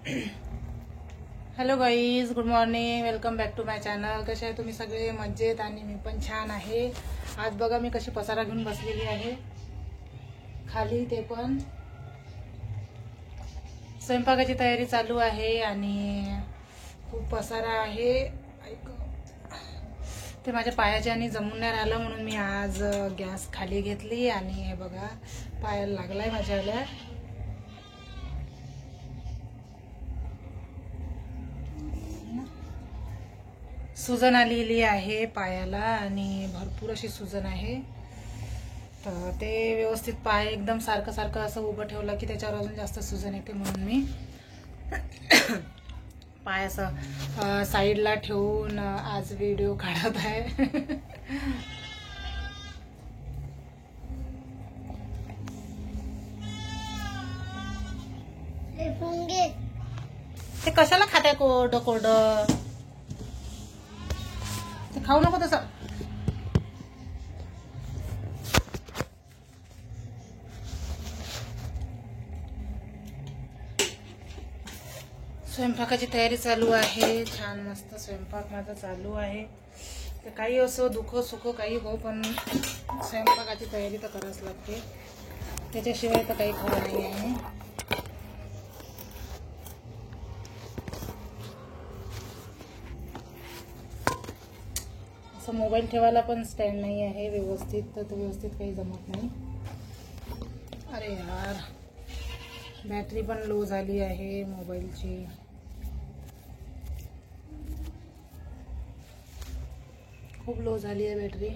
Hello guys, good morning, welcome back to my channel. कसे आहे तुम्ही सगळे? मजेत. आणि मी पण छान आहे. आज बघा मी कशी पसारा घेऊन बसलेली आहे खाली. ते पण स्वयंपाकाची तयारी चालू आहे आणि खूप पसारा आहे. ते माझ्या पायाच्या आणि जमून नाही राहिलं म्हणून मी आज गॅस खाली घेतली आणि हे बघा पायाला लागलाय माझ्याला. सुजन आलेली आहे पायाला आणि भरपूर अशी सुजन आहे. तर ते व्यवस्थित पाय एकदम सारखं सारखं असं उभं ठेवलं की त्याच्यावर अजून जास्त सुजन येते, म्हणून मी पाय असं साईडला ठेवून आज व्हिडिओ काढत आहे. ते कशाला खात्या कोरड कोरड? ते खाऊ नको तसं. स्वयंपाकाची तयारी चालू आहे. छान मस्त स्वयंपाक माझा चालू आहे. तर काही असो, दुःख सुख काही हो, पण स्वयंपाकाची तयारी तर करावीच लागते. त्याच्याशिवाय तर काही खरं नाही आहे. असं मोबाईल ठेवायला पण स्टँड नाही आहे व्यवस्थित, तर ते व्यवस्थित काही जमत नाही. अरे यार, बॅटरी पण लो झाली आहे मोबाईलची. खूप लो झाली आहे बॅटरी.